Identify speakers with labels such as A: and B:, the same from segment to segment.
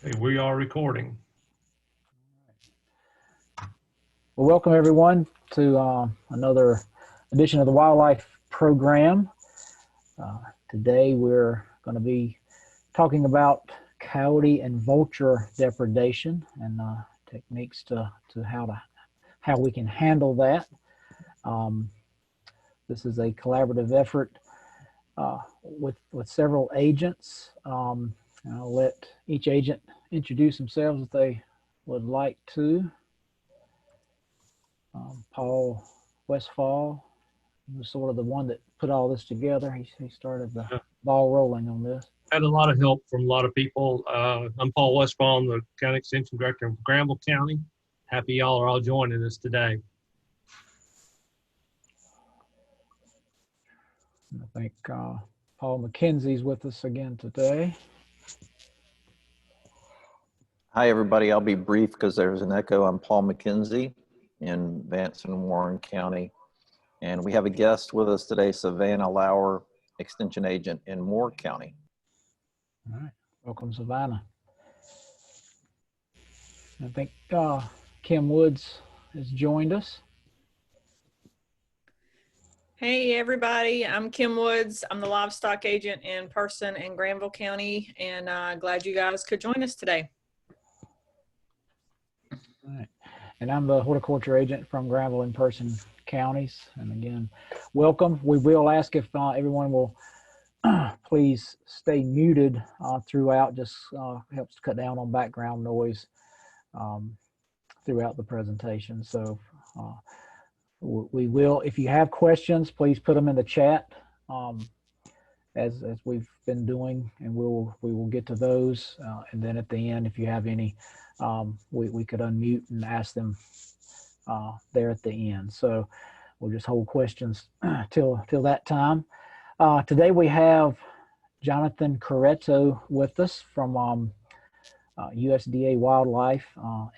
A: Okay, we are recording.
B: Well, welcome everyone to another edition of the Wildlife Program. Today we're going to be talking about coyote and vulture depredation and techniques to how we can handle that. This is a collaborative effort with several agents. I'll let each agent introduce themselves if they would like to. Paul Westfall was sort of the one that put all this together. He started the ball rolling on this.
A: Had a lot of help from a lot of people. I'm Paul Westfall, I'm the County Extension Director of Granville County. Happy y'all are all joining us today.
B: I think Paul McKenzie's with us again today.
C: Hi, everybody. I'll be brief because there's an echo. I'm Paul McKenzie in Vance and Warren County. And we have a guest with us today, Savannah Lauer, Extension Agent in Moore County.
B: All right. Welcome, Savannah. I think Kim Woods has joined us.
D: Hey everybody, I'm Kim Woods. I'm the livestock agent in Person in Granville County, and glad you guys could join us today.
B: All right. And I'm the horticulture agent from Granville and Person counties. And again, welcome. We will ask if everyone will please stay muted throughout. Just helps to cut down on background noise throughout the presentation. So we will, if you have questions, please put them in the chat as we've been doing, and we will get to those. And then at the end, if you have any, we could unmute and ask them there at the end. So we'll just hold questions till that time. Today we have Jonathan Coyote with us from USDA Wildlife,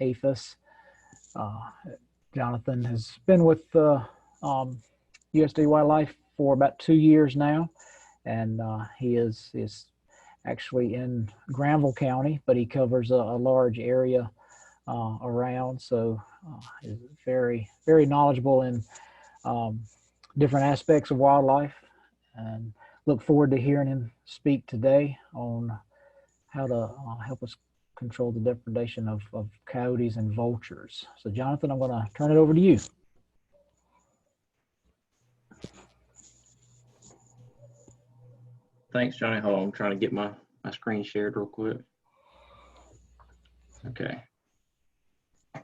B: APHIS. Jonathan has been with USDA Wildlife for about 2 years now, and he is actually in Granville County, but he covers a large area around, so he's very, very knowledgeable in different aspects of wildlife, and look forward to hearing him speak today on how to help us control the depredation of coyotes and vultures. So Jonathan, I'm going to turn it over to you.
E: Thanks, Johnny. Hold on, I'm trying to get my screen shared real quick. Okay. All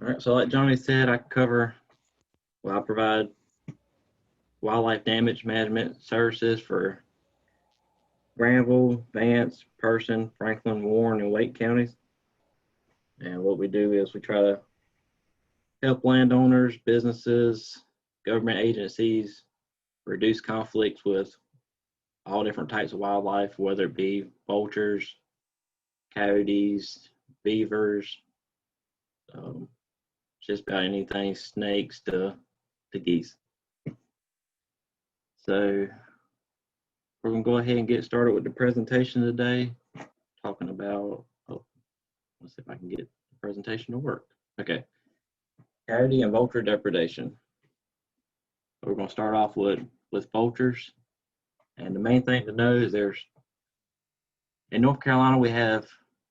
E: right, so like Johnny said, I provide wildlife damage management services for Granville, Vance, Person, Franklin, Warren, and Wake counties. And what we do is we try to help landowners, businesses, government agencies reduce conflicts with all different types of wildlife, whether it be vultures, coyotes, beavers, just about anything, snakes to geese. So we're going to go ahead and get started with the presentation today, talking about, let's see if I can get the presentation to work. Okay, coyote and vulture depredation. We're going to start off with vultures. And the main thing to know is in North Carolina, we have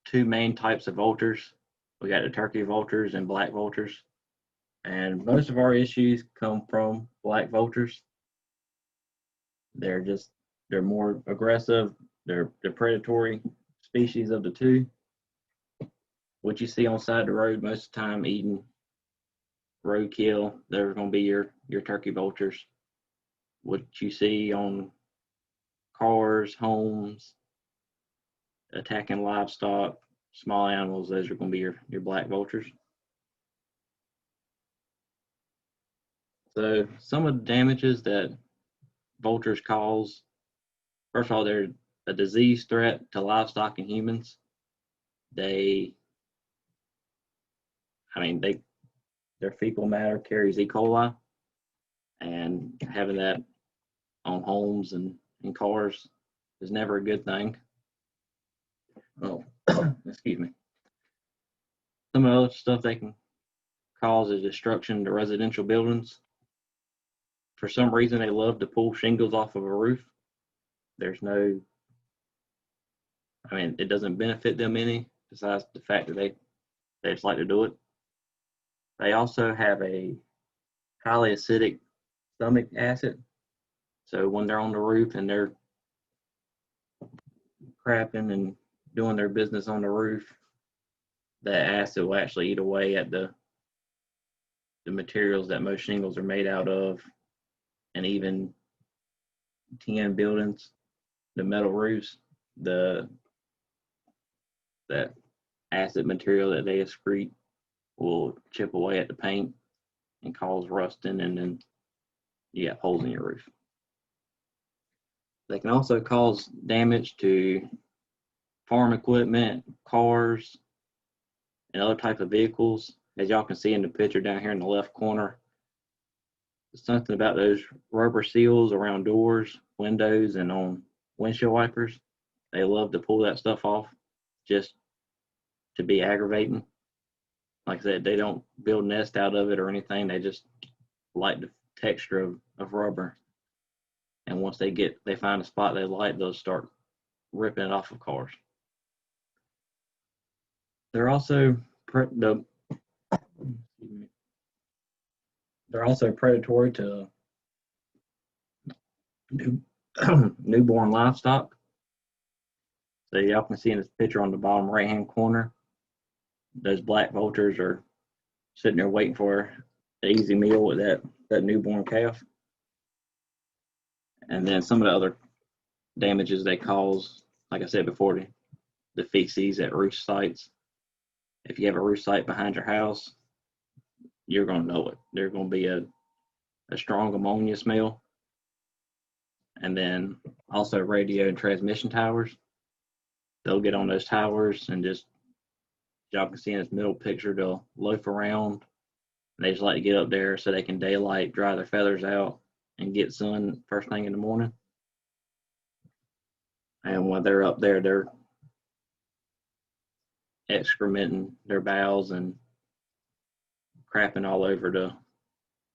E: two main types of vultures. We got the turkey vultures and black vultures. And most of our issues come from black vultures. They're more aggressive. They're the predatory species of the two. What you see on the side of the road most of the time eating roadkill, they're going to be your turkey vultures. What you see on cars, homes, attacking livestock, small animals, those are going to be your black vultures. So some of the damages that vultures cause, first of all, they're a disease threat to livestock and humans. Their fecal matter carries E. coli, and having that on homes and cars is never a good thing. Oh, excuse me. Some of the other stuff they can cause is destruction to residential buildings. For some reason, they love to pull shingles off of a roof. There's no, I mean, it doesn't benefit them any besides the fact that they just like to do it. They also have a highly acidic stomach acid. So when they're on the roof and they're crapping and doing their business on the roof, that acid will actually eat away at the materials that most shingles are made out of, and even tin buildings, the metal roofs, that acid material that they excrete will chip away at the paint and cause rusting, and then you got holes in your roof. They can also cause damage to farm equipment, cars, and other type of vehicles. As y'all can see in the picture down here in the left corner, there's something about those rubber seals around doors, windows, and on windshield wipers. They love to pull that stuff off just to be aggravating. Like I said, they don't build nest out of it or anything. They just like the texture of rubber. And once they find a spot they like, they'll start ripping it off of cars. They're also predatory to newborn livestock. So y'all can see in this picture on the bottom right hand corner, those black vultures are sitting there waiting for an easy meal with that newborn calf. And then some of the other damages they cause, like I said before, the feces at roof sites. If you have a roof site behind your house, you're going to know it. There's going to be a strong ammonia smell. And then also radio and transmission towers. They'll get on those towers and just, y'all can see in this middle picture, they'll loaf around. They just like to get up there so they can daylight, dry their feathers out, and get sun first thing in the morning. And when they're up there, they're excrementing their bowels and crapping all over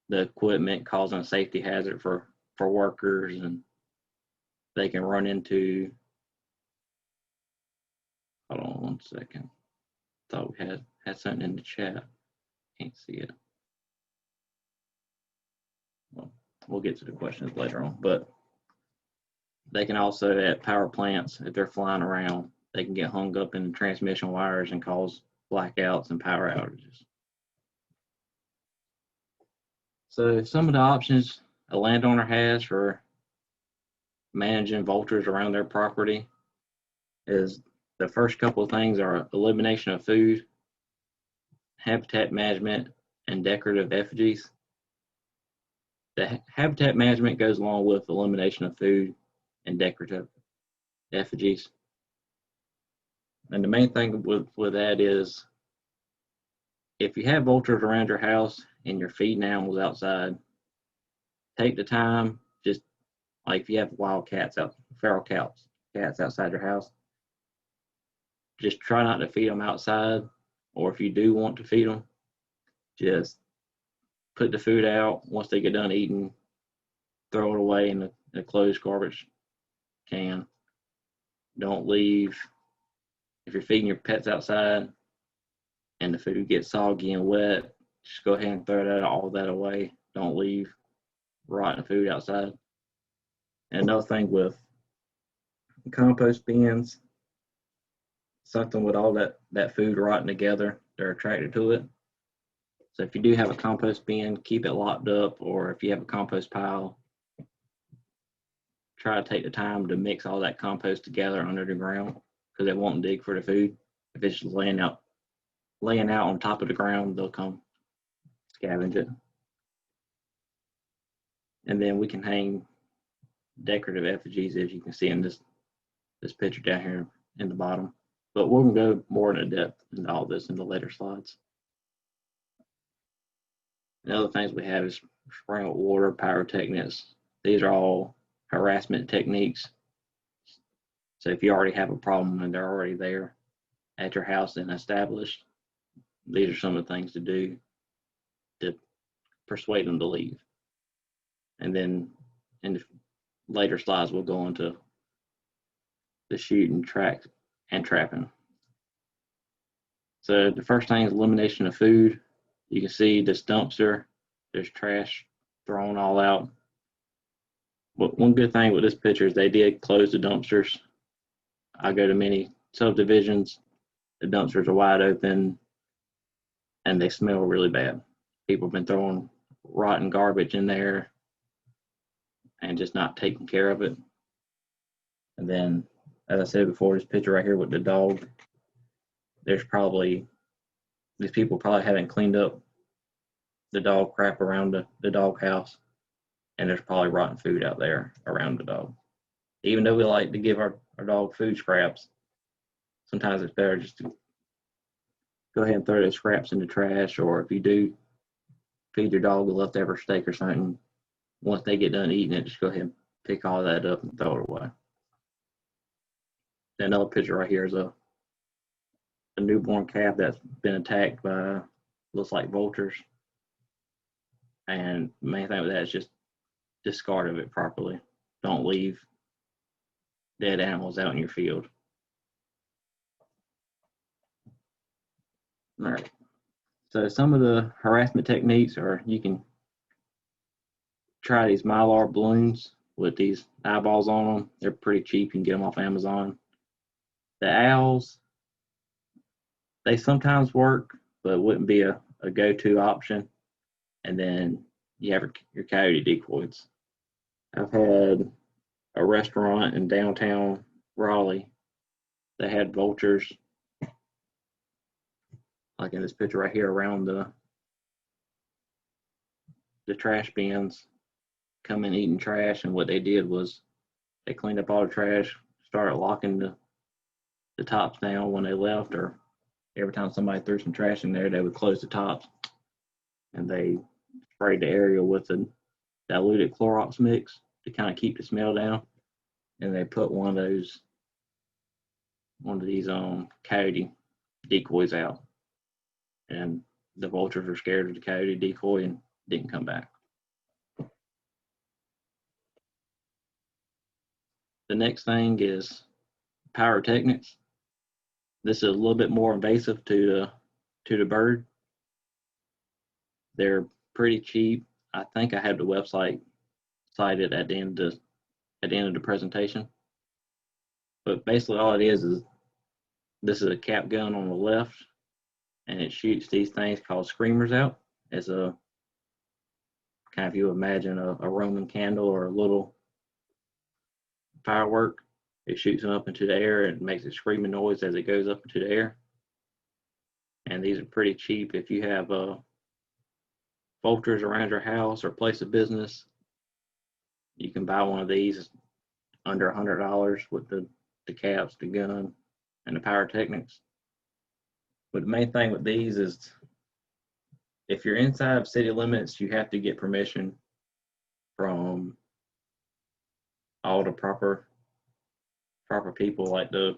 E: the equipment, causing a safety hazard for workers, and they can run into, hold on one second. Thought we had something in the chat. Can't see it. Well, we'll get to the questions later on, but they can also, at power plants, if they're flying around, they can get hung up in transmission wires and cause blackouts and power outages. So some of the options a landowner has for managing vultures around their property is, the first couple of things are elimination of food, habitat management, and decorative effigies. The habitat management goes along with elimination of food and decorative effigies. And the main thing with that is, if you have vultures around your house and you're feeding animals outside, take the time, just like if you have wild cats out, feral cats outside your house, just try not to feed them outside. Or if you do want to feed them, just put the food out. Once they get done eating, throw it away in a closed garbage can. Don't leave. If you're feeding your pets outside and the food gets soggy and wet, just go ahead and throw all that away. Don't leave rotten food outside. And another thing with compost bins, something with all that food rotting together, they're attracted to it. So if you do have a compost bin, keep it locked up, or if you have a compost pile, try to take the time to mix all that compost together under the ground, because they won't dig for the food. If it's just laying out on top of the ground, they'll come scavenge it. And then we can hang decorative effigies, as you can see in this picture down here in the bottom. But we're going to go more into depth into all this in the later slides. The other things we have is spraying with water, pyrotechnics. These are all harassment techniques. So if you already have a problem and they're already there, at your house and established, these are some of the things to do to persuade them to leave. And then in the later slides, we'll go into the shooting, track, and trapping. So the first thing is elimination of food. You can see this dumpster, there's trash thrown all out. But one good thing with this picture is they did close the dumpsters. I go to many subdivisions, the dumpsters are wide open and they smell really bad. People have been throwing rotten garbage in there and just not taking care of it. And then, as I said before, this picture right here with the dog, these people probably haven't cleaned up the dog crap around the dog house, and there's probably rotten food out there around the dog. Even though we like to give our dog food scraps, sometimes it's better just to go ahead and throw those scraps in the trash, or if you do feed your dog a leftover steak or something, once they get done eating it, just go ahead and pick all that up and throw it away. Another picture right here is a newborn calf that's been attacked by, looks like vultures. And the main thing with that is just discard of it properly. Don't leave dead animals out in your field. All right. So some of the harassment techniques are, you can try these Mylar balloons with these eyeballs on them. They're pretty cheap. You can get them off Amazon. The owls, they sometimes work, but wouldn't be a go-to option. And then you have your coyote decoys. I've had a restaurant in downtown Raleigh that had vultures, like in this picture right here, around the trash bins, coming eating trash. And what they did was they cleaned up all the trash, started locking the tops down when they left, or every time somebody threw some trash in there, they would close the tops, and they sprayed the area with a diluted Clorox mix to kind of keep the smell down. And they put one of these coyote decoys out, and the vultures were scared of the coyote decoy and didn't come back. The next thing is pyrotechnics. This is a little bit more invasive to the bird. They're pretty cheap. I think I have the website cited at the end of the presentation. But basically all it is this is a cap gun on the left, and it shoots these things called screamers out. As a kind of, you imagine a Roman candle or a little firework. It shoots them up into the air and makes a screaming noise as it goes up into the air. And these are pretty cheap. If you have vultures around your house or place of business, you can buy one of these under $100 with the caps, the gun, and the pyrotechnics. But the main thing with these is, if you're inside city limits, you have to get permission from all the proper people, like the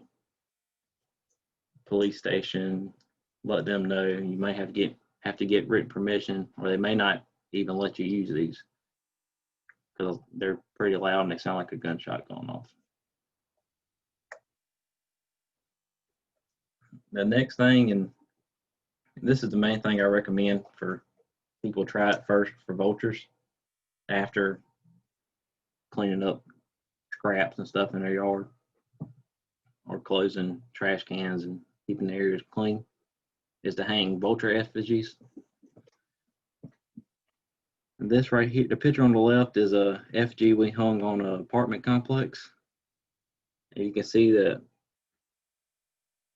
E: police station. Let them know. You may have to get written permission, or they may not even let you use these because they're pretty loud and they sound like a gunshot going off. The next thing, and this is the main thing I recommend for people, try it first for vultures after cleaning up scraps and stuff in their yard, or closing trash cans and keeping the areas clean, is to hang vulture effigies. And this right here, the picture on the left, is a effigy we hung on an apartment complex. And you can see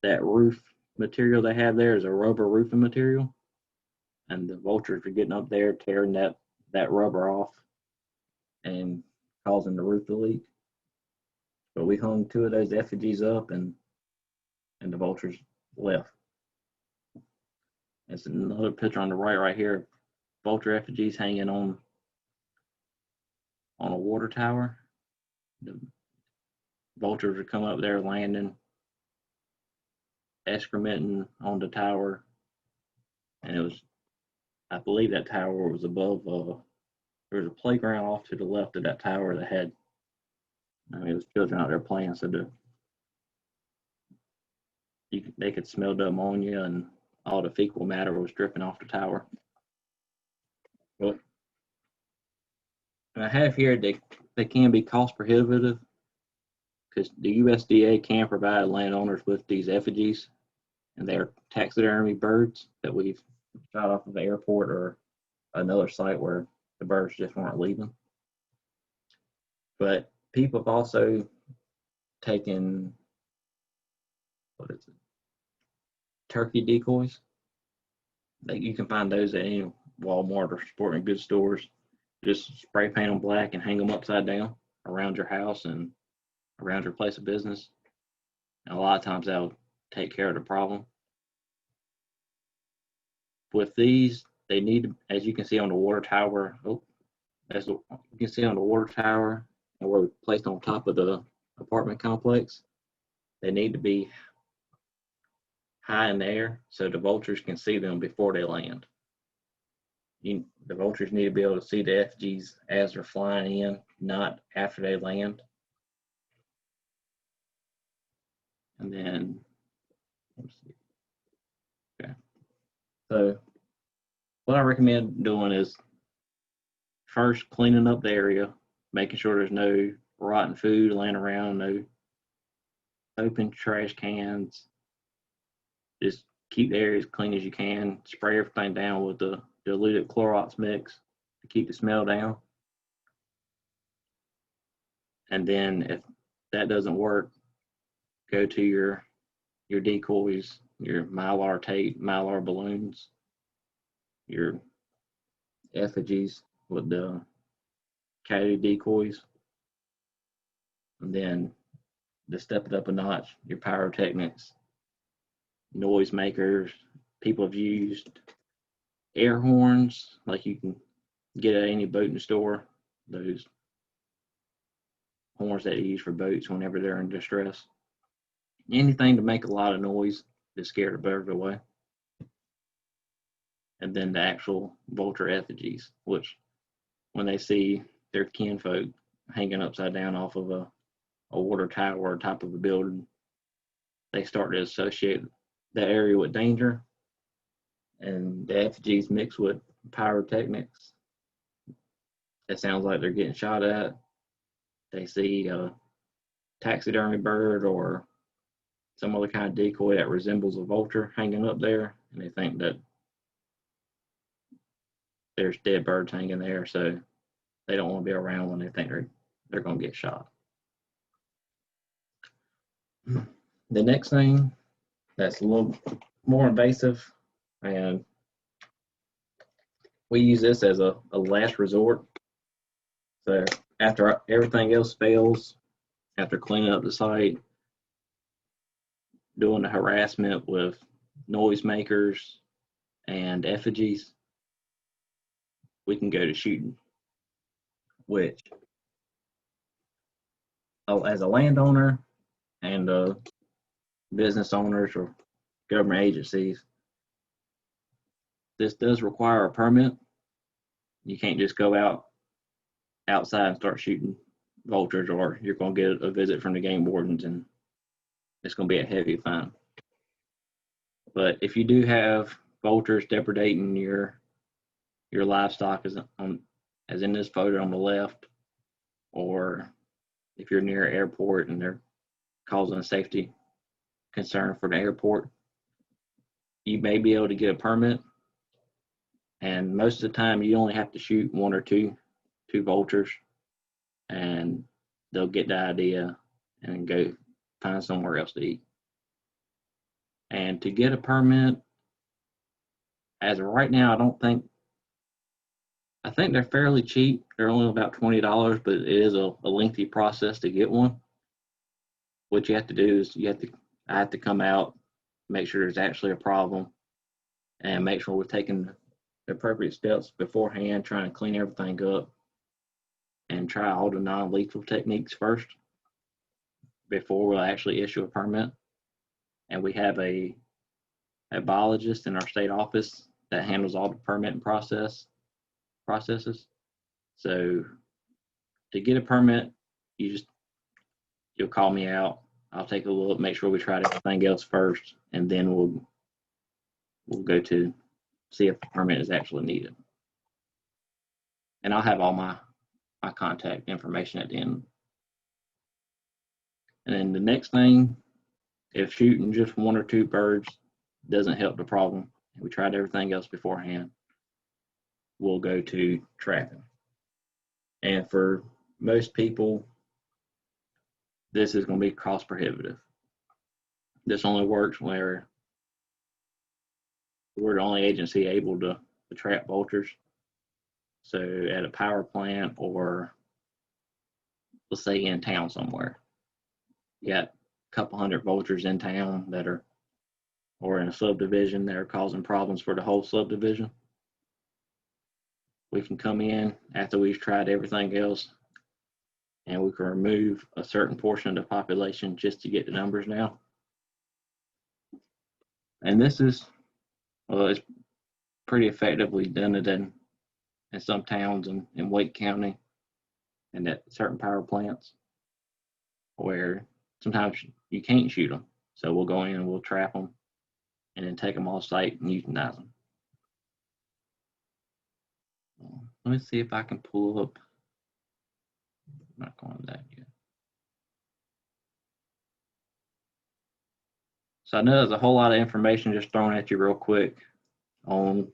E: that roof material they have there is a rubber roofing material, and the vultures are getting up there, tearing that rubber off and causing the roof to leak. But we hung 2 of those effigies up, and the vultures left. There's another picture on the right here. Vulture effigies hanging on a water tower. The vultures are coming up there, landing, excrementing on the tower, and it was, I believe that tower was above, there was a playground off to the left of that tower that had, I mean, it was children out there playing, so they could smell the ammonia and all the fecal matter was dripping off the tower. But I have here they can be cost prohibitive because the USDA can provide landowners with these effigies, and they're taxidermy birds that we've shot off of the airport or another site where the birds just weren't leaving. But people have also taken, what is it, turkey decoys. You can find those at any Walmart or sporting goods stores. Just spray paint them black and hang them upside down around your house and around your place of business. And a lot of times that'll take care of the problem. With these, they need to, as you can see on the water tower, you can see on the water tower, and we're placed on top of the apartment complex. They need to be high in the air so the vultures can see them before they land. The vultures need to be able to see the effigies as they're flying in, not after they land. And then, let's see. Okay. So what I recommend doing is first cleaning up the area, making sure there's no rotten food laying around, no open trash cans. Just keep the area as clean as you can. Spray everything down with the diluted Clorox mix to keep the smell down. And then if that doesn't work, go to your decoys, your Mylar tape, Mylar balloons, your effigies with the Coyote decoys. And then to step it up a notch, your pyrotechnics, noise makers. People have used air horns like you can get at any boating store, those horns that you use for boats whenever they're in distress. Anything to make a lot of noise to scare the bird away. And then the actual vulture effigies, which when they see their kinfolk hanging upside down off of a water tower or top of a building, they start to associate that area with danger. And the effigies mixed with pyrotechnics, it sounds like they're getting shot at. They see a taxidermy bird or some other kind of decoy that resembles a vulture hanging up there, and they think that there's dead birds hanging there, so they don't want to be around when they think they're going to get shot. The next thing that's a little more invasive, and we use this as a last resort. So after everything else fails, after cleaning up the site, doing the harassment with noisemakers and effigies, we can go to shooting, which, as a landowner and business owners or government agencies, this does require a permit. You can't just go outside and start shooting vultures, or you're going to get a visit from the game wardens and it's going to be a heavy fine. But if you do have vultures depredating your livestock, as in this photo on the left, or if you're near an airport and they're causing a safety concern for the airport, you may be able to get a permit. And most of the time you only have to shoot one or two vultures, and they'll get the idea and go find somewhere else to eat. And to get a permit, as of right now, I think they're fairly cheap. They're only about $20, but it is a lengthy process to get one. What you have to do is I have to come out, make sure there's actually a problem, and make sure we're taking the appropriate steps beforehand, trying to clean everything up and try all the non-lethal techniques first before we'll actually issue a permit. and we have a biologist in our state office that handles all the permitting processes. So to get a permit, you'll call me out. I'll take a look, make sure we tried everything else first, and then we'll go to see if the permit is actually needed. And I'll have all my contact information at the end. And then the next thing, if shooting just 1 or 2 birds doesn't help the problem, and we tried everything else beforehand, we'll go to trapping. And for most people, this is going to be cost prohibitive. This only works where we're the only agency able to trap vultures. So at a power plant, or let's say in town somewhere, you got a couple hundred vultures in town that are, or in a subdivision that are causing problems for the whole subdivision. We can come in after we've tried everything else, and we can remove a certain portion of the population just to get the numbers down. And this is, well, it's pretty effectively done it in some towns in Wake County and at certain power plants where sometimes you can't shoot them. So we'll go in and we'll trap them and then take them off site and euthanize them. Let me see if I can pull up. I'm not going to that yet. So I know there's a whole lot of information just thrown at you real quick on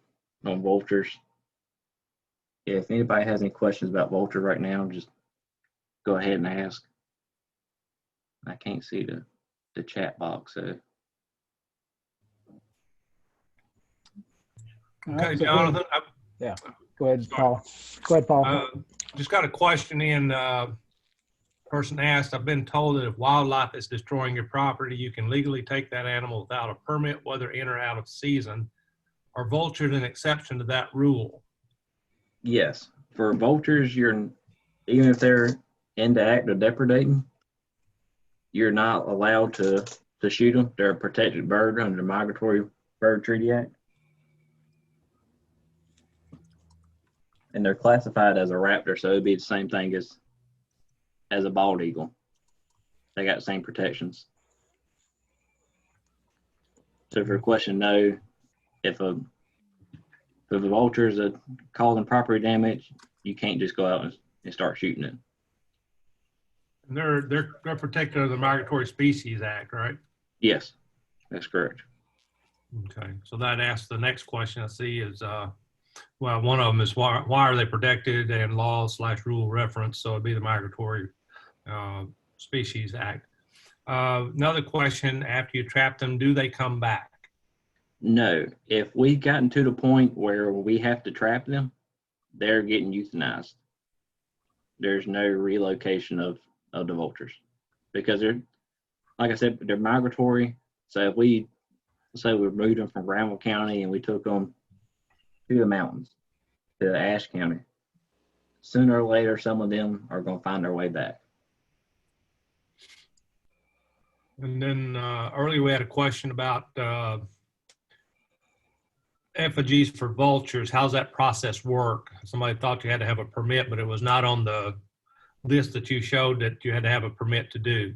E: vultures. If anybody has any questions about vulture right now, just go ahead and ask. I can't see the chat box, so.
A: Okay, Jonathan.
B: Yeah, go ahead,
A: Sorry.
B: Paul. Go ahead, Paul.
A: Just got a question in. Person asked, I've been told that if wildlife is destroying your property, you can legally take that animal without a permit, whether in or out of season. Are vultures an exception to that rule?
E: Yes, for vultures, even if they're in the act of depredating, you're not allowed to shoot them. They're a protected bird under the Migratory Bird Treaty Act. And they're classified as a raptor, so it'd be the same thing as a bald eagle. They got the same protections. So for a question, no, if a vulture is causing property damage, you can't just go out and start shooting it.
A: And they're protected under the Migratory Species Act, right?
E: Yes, that's correct.
A: Okay, so that asks the next question I see is, well, one of them is why are they protected, and law/rule reference, so it'd be the Migratory Species Act. Another question, after you trap them, do they come back?
E: No, if we've gotten to the point where we have to trap them, they're getting euthanized. There's no relocation of the vultures because they're, like I said, they're migratory. So if let's say we moved them from Granville County and we took them to the mountains, to Ashe County, sooner or later, some of them are going to find their way back.
A: And then earlier we had a question about effigies for vultures. How's that process work? Somebody thought you had to have a permit, but it was not on the list that you showed that you had to have a permit to do.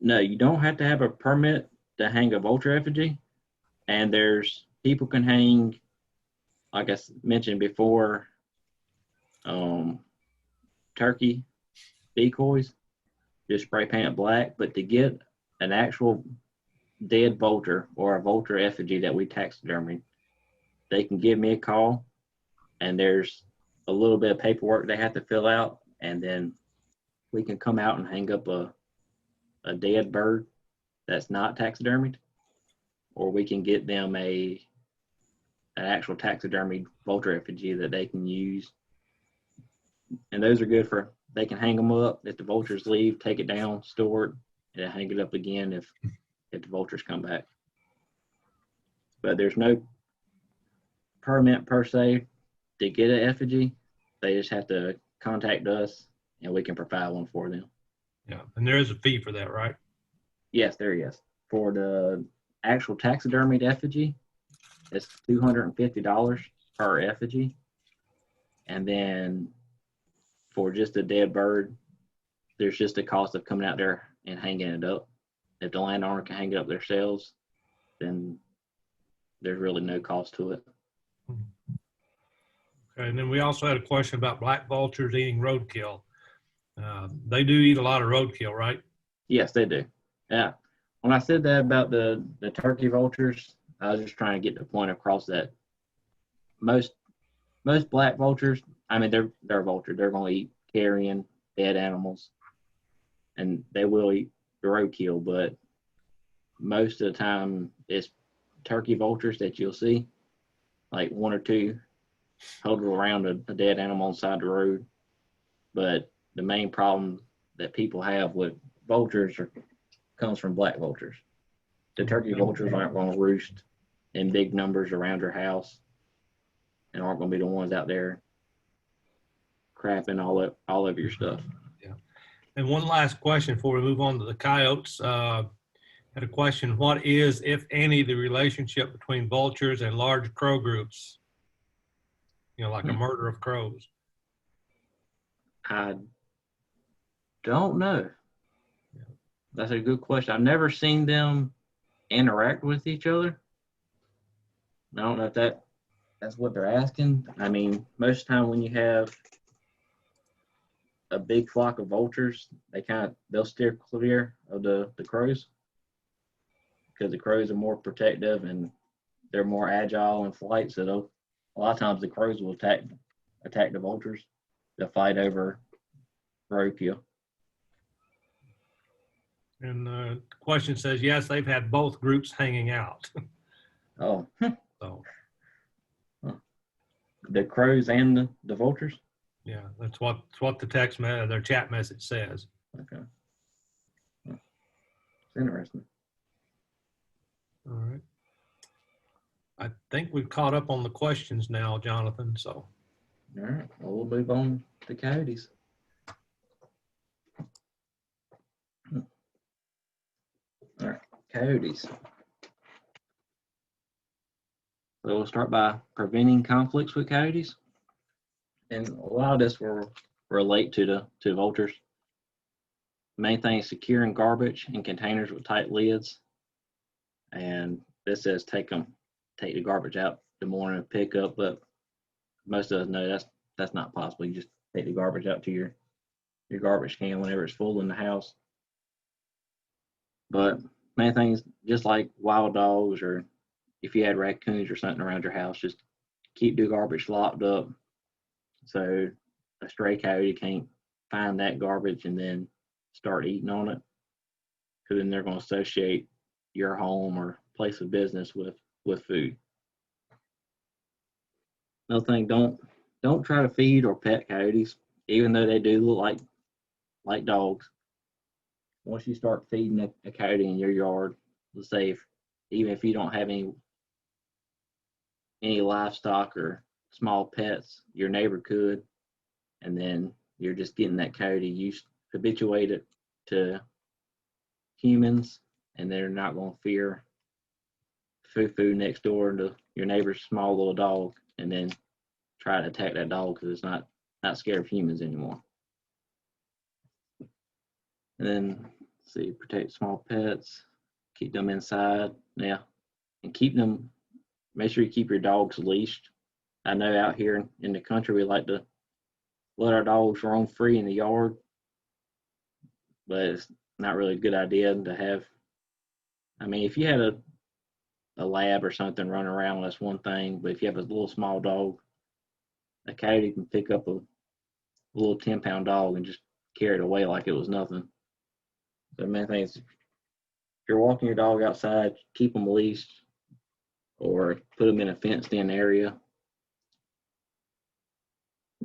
E: No, you don't have to have a permit to hang a vulture effigy. And there's people can hang, like I mentioned before, turkey decoys, just spray paint it black. But to get an actual dead vulture or a vulture effigy that we taxidermy, they can give me a call, and there's a little bit of paperwork they have to fill out, and then we can come out and hang up a dead bird that's not taxidermied, or we can get them an actual taxidermied vulture effigy that they can use. And those are good for, they can hang them up. If the vultures leave, take it down, store it, and hang it up again if the vultures come back. But there's no permit per se to get an effigy. They just have to contact us and we can provide one for them.
A: Yeah, and there is a fee for that, right?
E: Yes, there is. for the actual taxidermied effigy, it's $250 per effigy. And then for just a dead bird, there's just a cost of coming out there and hanging it up. If the landowner can hang it up themselves, then there's really no cost to it.
A: Okay, and then we also had a question about black vultures eating roadkill. They do eat a lot of roadkill, right?
E: Yes, they do. Yeah. When I said that about the turkey vultures, I was just trying to get the point across that most black vultures, I mean, they're a vulture. They're going to eat carrion, dead animals, and they will eat the roadkill. But most of the time, it's turkey vultures that you'll see, like one or two huddle around a dead animal on the side of the road. But the main problem that people have with vultures comes from black vultures. The turkey vultures aren't going to roost in big numbers around your house and aren't going to be the ones out there crapping all over your stuff.
A: Yeah. And one last question before we move on to the coyotes. Had a question, what is, if any, the relationship between vultures and large crow groups? You know, like a murder of crows.
E: I don't know. That's a good question. I've never seen them interact with each other. I don't know if that's what they're asking. I mean, most of the time when you have a big flock of vultures, they'll steer clear of the crows because the crows are more protective and they're more agile in flight. So a lot of times the crows will attack the vultures. They'll fight over roadkill.
A: And the question says, yes, they've had both groups hanging out.
E: Oh,
A: So,
E: the crows and the vultures?
A: yeah, that's what their chat message says.
E: Okay. It's interesting.
A: All right. I think we've caught up on the questions now, Jonathan, so.
E: All right, well, we'll move on to coyotes. All right, coyotes. So we'll start by preventing conflicts with coyotes. And a lot of this will relate to vultures. The main thing is securing garbage in containers with tight lids. And this says take the garbage out the morning and pick up, but most of us know that's not possible. You just take the garbage out to your garbage can whenever it's full in the house. But main thing is, just like wild dogs, or if you had raccoons or something around your house, just keep the garbage locked up so a stray coyote can't find that garbage and then start eating on it, because then they're going to associate your home or place of business with food. Another thing, don't try to feed or pet coyotes, even though they do look like dogs. Once you start feeding a coyote in your yard, let's say even if you don't have any livestock or small pets, your neighbor could, and then you're just getting that coyote habituated to humans, and they're not going to fear food next door to your neighbor's small little dog, and then try to attack that dog because it's not scared of humans anymore. And then, let's see, protect small pets, keep them inside, yeah, and make sure you keep your dogs leashed. I know out here in the country, we like to let our dogs roam free in the yard, but it's not really a good idea to have. I mean, if you had a lab or something running around, that's one thing, but if you have a little small dog, a coyote can pick up a little 10-pound dog and just carry it away like it was nothing. So the main thing is, if you're walking your dog outside, keep them leashed or put them in a fenced-in area.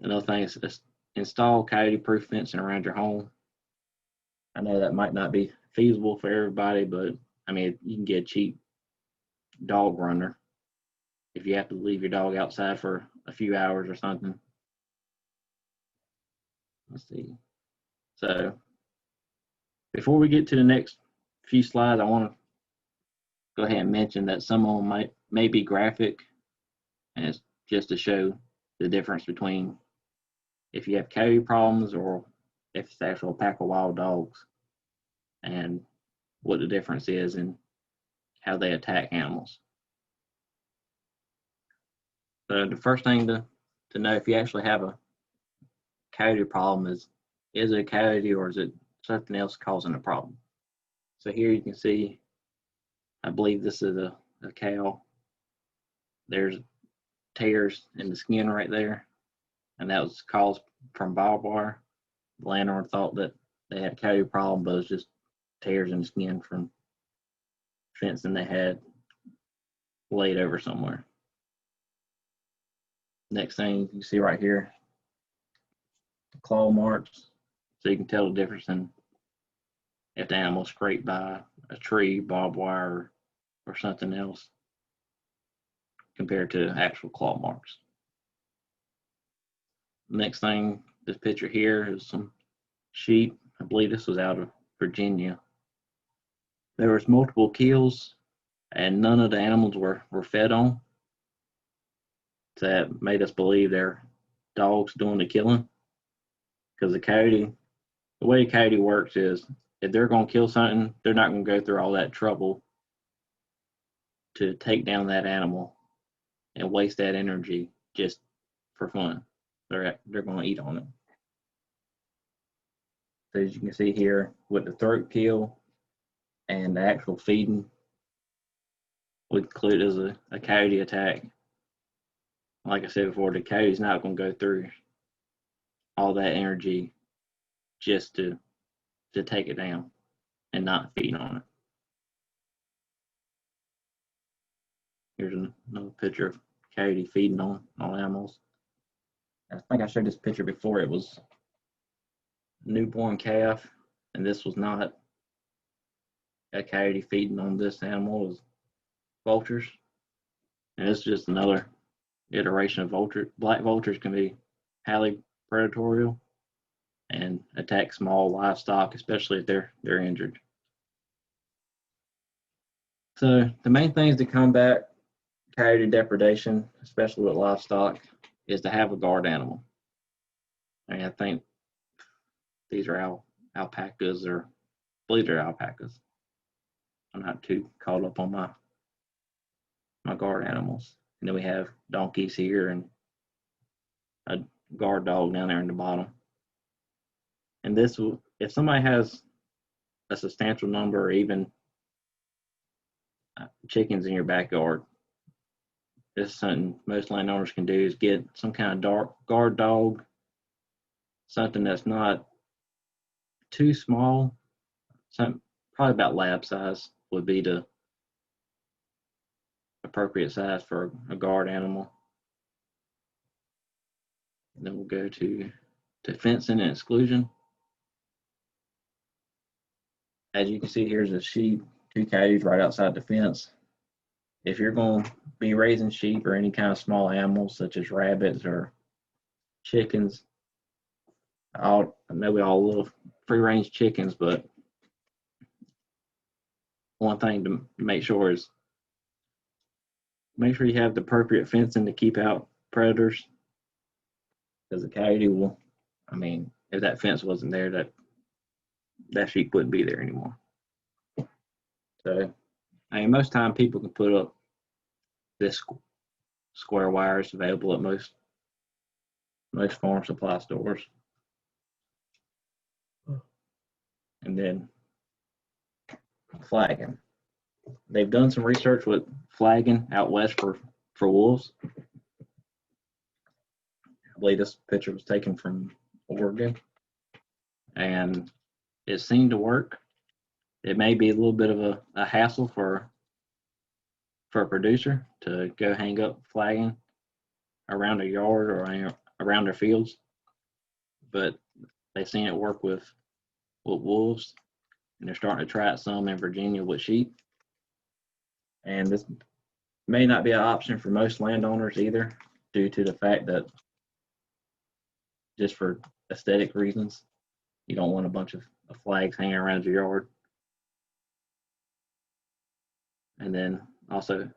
E: Another thing is install coyote-proof fencing around your home. I know that might not be feasible for everybody, but I mean, you can get a cheap dog runner if you have to leave your dog outside for a few hours or something. Let's see. So before we get to the next few slides, I want to go ahead and mention that some of them may be graphic, and it's just to show the difference between if you have coyote problems or if it's actual pack of wild dogs, and what the difference is in how they attack animals. So the first thing to know if you actually have a coyote problem is it a coyote or is it something else causing a problem? So here you can see, I believe this is a cow. There's tears in the skin right there, and that was caused from barbed wire. The landowner thought that they had a coyote problem, but it was just tears in the skin from fencing they had laid over somewhere. Next thing you see right here, claw marks, so you can tell the difference in if the animal scraped by a tree, barbed wire, or something else compared to actual claw marks. Next thing, this picture here is some sheep. I believe this was out of Virginia. There was multiple kills and none of the animals were fed on. So that made us believe they're dogs doing the killing. Because the way a coyote works is if they're going to kill something, they're not going to go through all that trouble to take down that animal and waste that energy just for fun. They're going to eat on it. So as you can see here with the throat kill and the actual feeding, we conclude as a coyote attack. Like I said before, the coyote's not going to go through all that energy just to take it down and not feed on it. Here's another picture of coyote feeding on animals. I think I showed this picture before. It was a newborn calf, and this was not a coyote feeding on this animal. It was vultures, and it's just another iteration of vulture. Black vultures can be highly predatory and attack small livestock, especially if they're injured. So the main things to combat coyote depredation, especially with livestock, is to have a guard animal. And I think these are alpacas, or I believe they're alpacas. I'm not too caught up on my guard animals. And then we have donkeys here and a guard dog down there in the bottom. And this will, if somebody has a substantial number or even chickens in your backyard, this is something most landowners can do, is get some kind of guard dog, something that's not too small. Some probably about lab size would be the appropriate size for a guard animal. And then we'll go to fencing and exclusion. As you can see, here's a sheep, 2 coyotes right outside the fence. If you're going to be raising sheep or any kind of small animals such as rabbits or chickens, I know we all love free-range chickens, but one thing to make sure is make sure you have the appropriate fencing to keep out predators, because the coyote will, I mean, if that fence wasn't there, that sheep wouldn't be there anymore. So, I mean, most time people can put up this square wires available at most farm supply stores. And then flagging. They've done some research with flagging out west for wolves. I believe this picture was taken from Oregon, and it seemed to work. It may be a little bit of a hassle for a producer to go hang up flagging around their yard or around their fields, but they've seen it work with wolves, and they're starting to try it some in Virginia with sheep. And this may not be an option for most landowners either, due to the fact that just for aesthetic reasons, you don't want a bunch of flags hanging around your yard. And then also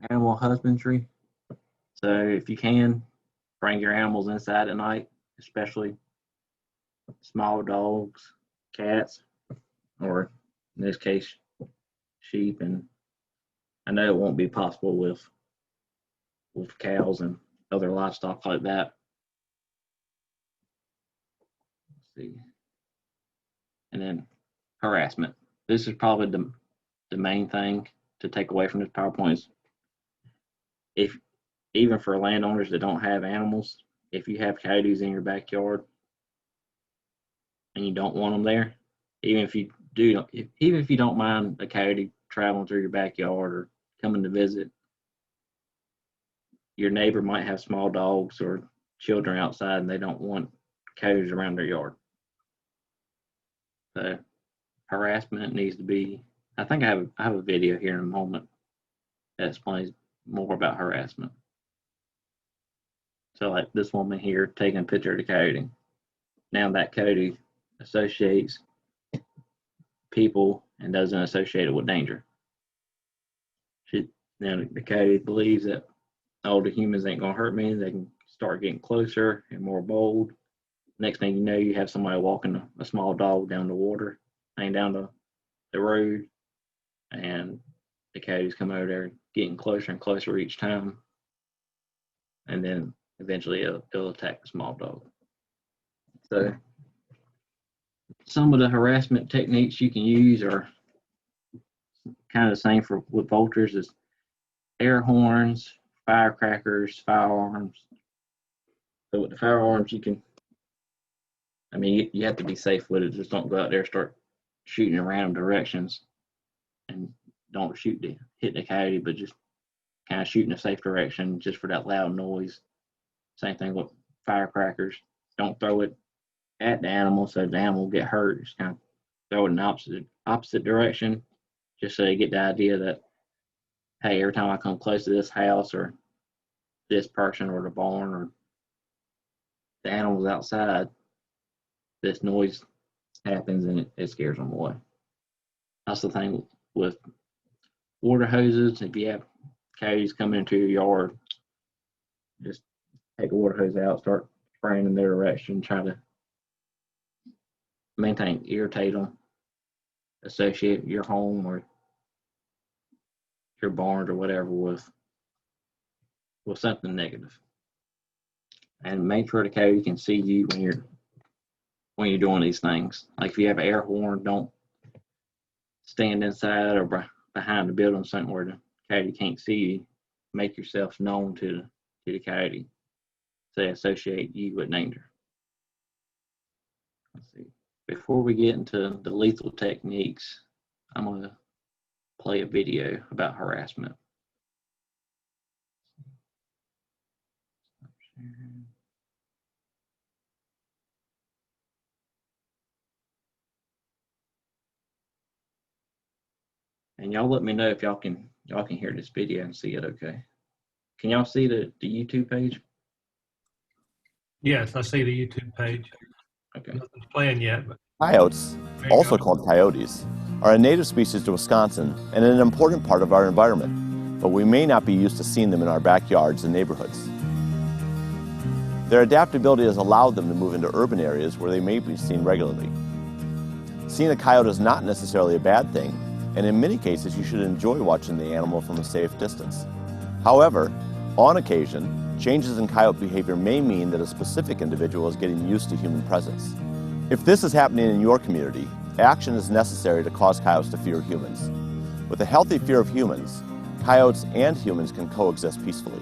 E: animal husbandry. So if you can, bring your animals inside at night, especially small dogs, cats, or in this case, sheep. And I know it won't be possible with cows and other livestock like that. Let's see. And then harassment. This is probably the main thing to take away from this PowerPoint is if even for landowners that don't have animals, if you have coyotes in your backyard and you don't want them there, even if you don't mind a coyote traveling through your backyard or coming to visit, your neighbor might have small dogs or children outside and they don't want coyotes around their yard. So harassment needs to be, I think I have a video here in a moment that explains more about harassment. So like this woman here taking a picture of the coyote. Now that coyote associates people and doesn't associate it with danger. Now the coyote believes that the humans ain't gonna hurt me. They can start getting closer and more bold. Next thing you know, you have somebody walking a small dog down the water, down the road, and the coyotes come over there getting closer and closer each time. And then eventually it'll attack the small dog. So some of the harassment techniques you can use are kind of the same with vultures as air horns, firecrackers, firearms. So with the firearms, you have to be safe with it. Just don't go out there and start shooting in random directions, and don't hit the coyote, but just kind of shoot in a safe direction just for that loud noise. Same thing with firecrackers. Don't throw it at the animal so the animal will get hurt. Just kind of throw it in the opposite direction, just so they get the idea that, hey, every time I come close to this house or this person or the barn or the animals outside, this noise happens and it scares them away. That's the thing with water hoses. If you have coyotes coming into your yard, just take a water hose out, start spraying in their direction, try to irritate them, associate your home or your barn or whatever with something negative. And make sure the coyote can see you when you're doing these things. Like if you have an air horn, don't stand inside or behind the building something where the coyote can't see you. Make yourself known to the coyote. So they associate you with danger. Let's see. Before we get into the lethal techniques, I'm going to play a video about harassment. And y'all let me know if y'all can hear this video and see it okay. Can y'all see the YouTube page?
A: Yes, I see the YouTube page.
E: Okay.
A: Nothing's playing yet, but
F: Coyotes,
A: there you
F: also
A: go.
F: called coyotes, are a native species to Wisconsin and an important part of our environment, but we may not be used to seeing them in our backyards and neighborhoods. Their adaptability has allowed them to move into urban areas where they may be seen regularly. Seeing a coyote is not necessarily a bad thing, and in many cases you should enjoy watching the animal from a safe distance. However, on occasion, changes in coyote behavior may mean that a specific individual is getting used to human presence. If this is happening in your community, action is necessary to cause coyotes to fear humans. With a healthy fear of humans, coyotes and humans can coexist peacefully.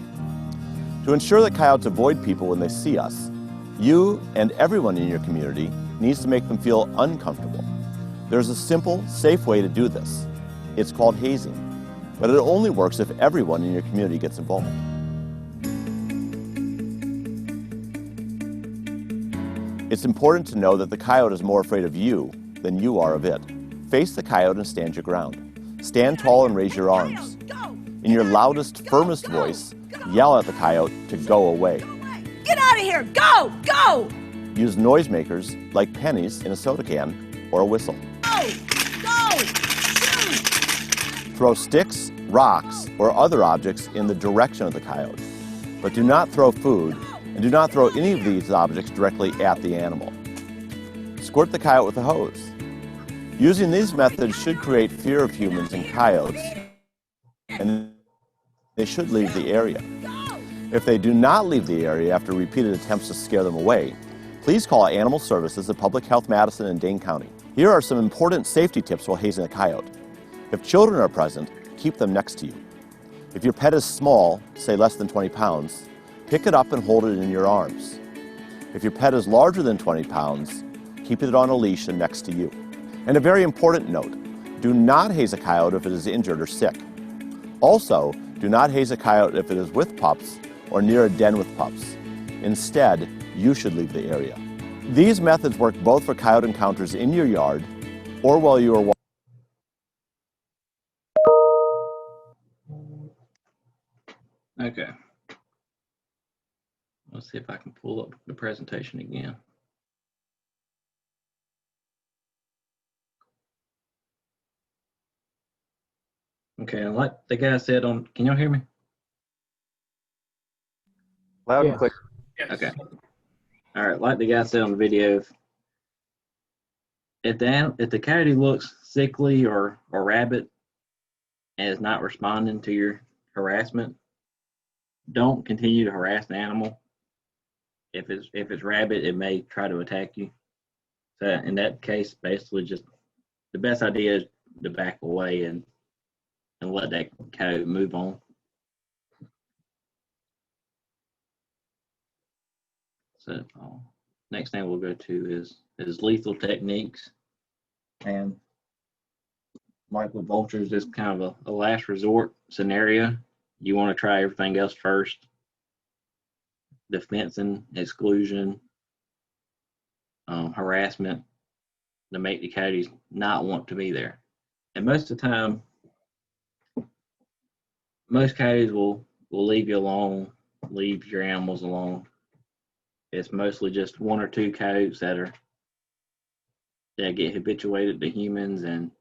F: To ensure that coyotes avoid people when they see us, you and everyone in your community needs to make them feel uncomfortable. There's a simple, safe way to do this. It's called hazing, but it only works if everyone in your community gets involved. It's important to know that the coyote is more afraid of you than you are of it. Face the coyote and stand your ground. Stand tall and raise your arms. In your loudest, firmest voice, yell at the coyote to go away.
G: Get out of here! Go! Go!
F: Use noisemakers like pennies in a soda can or a whistle.
G: Go! Go! Shoot!
F: Throw sticks, rocks, or other objects in the direction of the coyote, but do not throw food, and do not throw any of these objects directly at the animal. Squirt the coyote with a hose. Using these methods should create fear of humans and coyotes, and they should leave the area. If they do not leave the area after repeated attempts to scare them away, please call Animal Services of Public Health Madison and Dane County. Here are some important safety tips while hazing a coyote. If children are present, keep them next to you. If your pet is small, say less than 20 pounds, pick it up and hold it in your arms. If your pet is larger than 20 pounds, keep it on a leash and next to you. And a very important note, do not haze a coyote if it is injured or sick. Also, do not haze a coyote if it is with pups or near a den with pups. Instead, you should leave the area. These methods work both for coyote encounters in your yard or while you are walking.
E: Okay. Let's see if I can pull up the presentation again. Okay, and like the guy said on, can y'all hear me?
C: Loud and
B: Yes.
C: clear.
A: Yes.
E: Okay. All right, like the guy said on the video, if the coyote looks sickly or rabid and is not responding to your harassment, don't continue to harass the animal. If it's rabid, it may try to attack you. So in that case, basically just the best idea is to back away and let that coyote move on. So next thing we'll go to is lethal techniques. And like with vultures, it's kind of a last resort scenario. You want to try everything else first. The fencing, exclusion, harassment to make the coyotes not want to be there. And most of the time, most coyotes will leave you alone, leave your animals alone. It's mostly just one or two coyotes that get habituated to humans and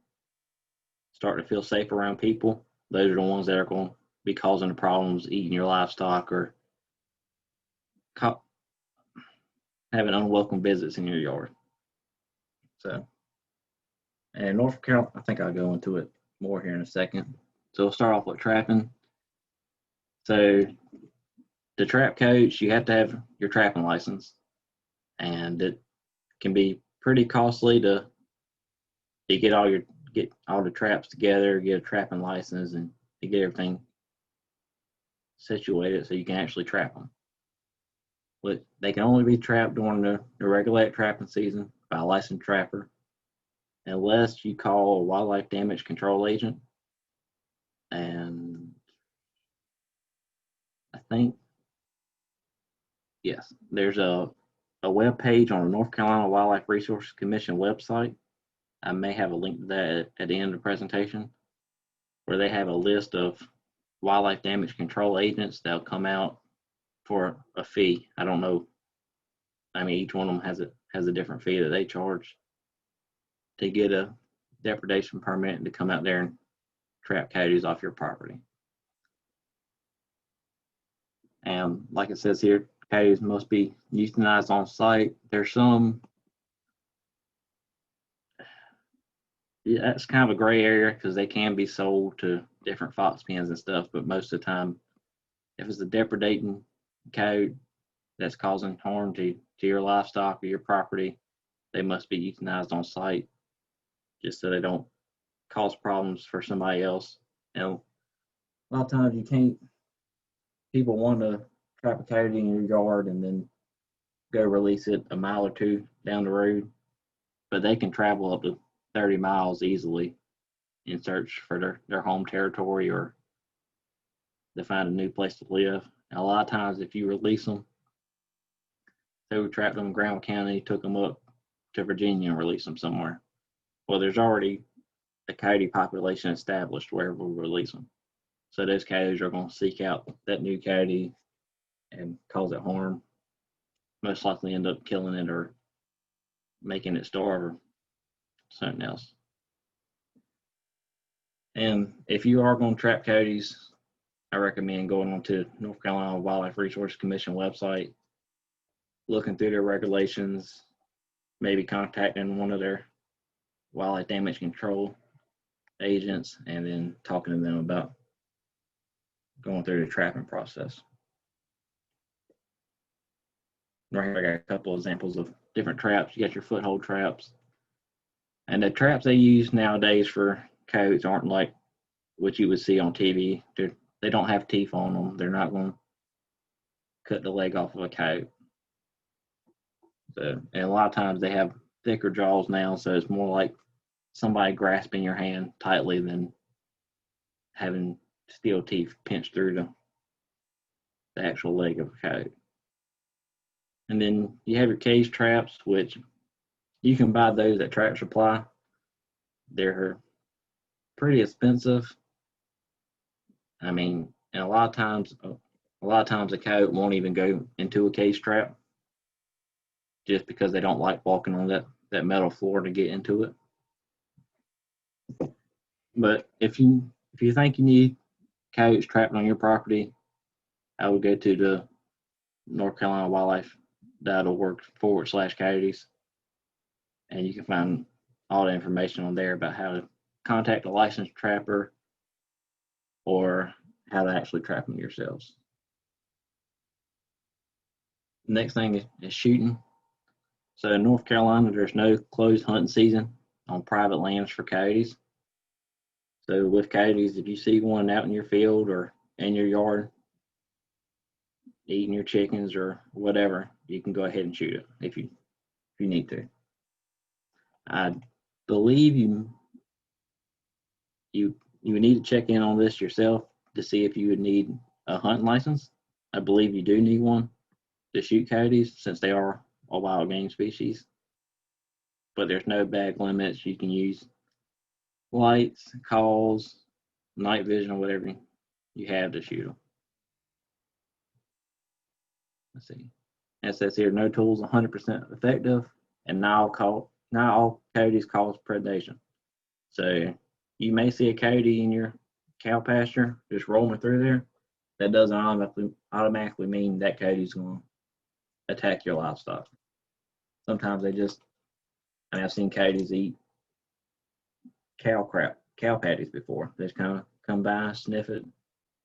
E: start to feel safe around people. Those are the ones that are going to be causing the problems, eating your livestock or having unwelcome visits in your yard. So, and North Carolina, I think I'll go into it more here in a second. So we'll start off with trapping. So to trap coyotes, you have to have your trapping license, and it can be pretty costly to get all the traps together, get a trapping license, and to get everything situated so you can actually trap them. But they can only be trapped during the regular trapping season by a licensed trapper, unless you call a wildlife damage control agent. And I think, yes, there's a web page on the North Carolina Wildlife Resources Commission website. I may have a link to that at the end of the presentation, where they have a list of wildlife damage control agents that'll come out for a fee. I don't know. I mean, each one of them has a different fee that they charge to get a depredation permit and to come out there and trap coyotes off your property. And like it says here, coyotes must be euthanized on site. There's some, yeah, that's kind of a gray area because they can be sold to different fox pens and stuff, but most of the time, if it's a depredating coyote that's causing harm to your livestock or your property, they must be euthanized on site just so they don't cause problems for somebody else. And a lot of times people want to trap a coyote in your yard and then go release it a mile or two down the road, but they can travel up to 30 miles easily in search for their home territory or to find a new place to live. And a lot of times if you release them, say we trapped them in Granville County, took them up to Virginia and released them somewhere. Well, there's already a coyote population established wherever we release them. So those coyotes are going to seek out that new coyote and cause it harm. Most likely end up killing it or making it starve or something else. And if you are going to trap coyotes, I recommend going onto North Carolina Wildlife Resource Commission website, looking through their regulations, maybe contacting one of their wildlife damage control agents, and then talking to them about going through the trapping process. Right here, I got a couple examples of different traps. You got your foothold traps. And the traps they use nowadays for coyotes aren't like what you would see on TV. They don't have teeth on them. They're not going to cut the leg off of a coyote. So, and a lot of times they have thicker jaws now, so it's more like somebody grasping your hand tightly than having steel teeth pinched through the actual leg of a coyote. And then you have your cage traps, which you can buy those at Track Supply. They're pretty expensive. I mean, and a lot of times a coyote won't even go into a cage trap just because they don't like walking on that metal floor to get into it. But if you think you need coyotes trapped on your property, I would go to the North Carolina Wildlife.org/coyotes, and you can find all the information on there about how to contact a licensed trapper or how to actually trap them yourselves. Next thing is shooting. So in North Carolina, there's no closed hunting season on private lands for coyotes. So with coyotes, if you see one out in your field or in your yard eating your chickens or whatever, you can go ahead and shoot it if you need to. I believe you would need to check in on this yourself to see if you would need a hunting license. I believe you do need one to shoot coyotes since they are a wild game species. But there's no bag limits. You can use lights, calls, night vision, or whatever you have to shoot them. Let's see. It says here, no tools 100% effective, and not all coyotes cause predation. So you may see a coyote in your cow pasture just rolling through there. That doesn't automatically mean that coyote's going to attack your livestock. Sometimes I've seen coyotes eat cow patties before. They just kind of come by, sniff it,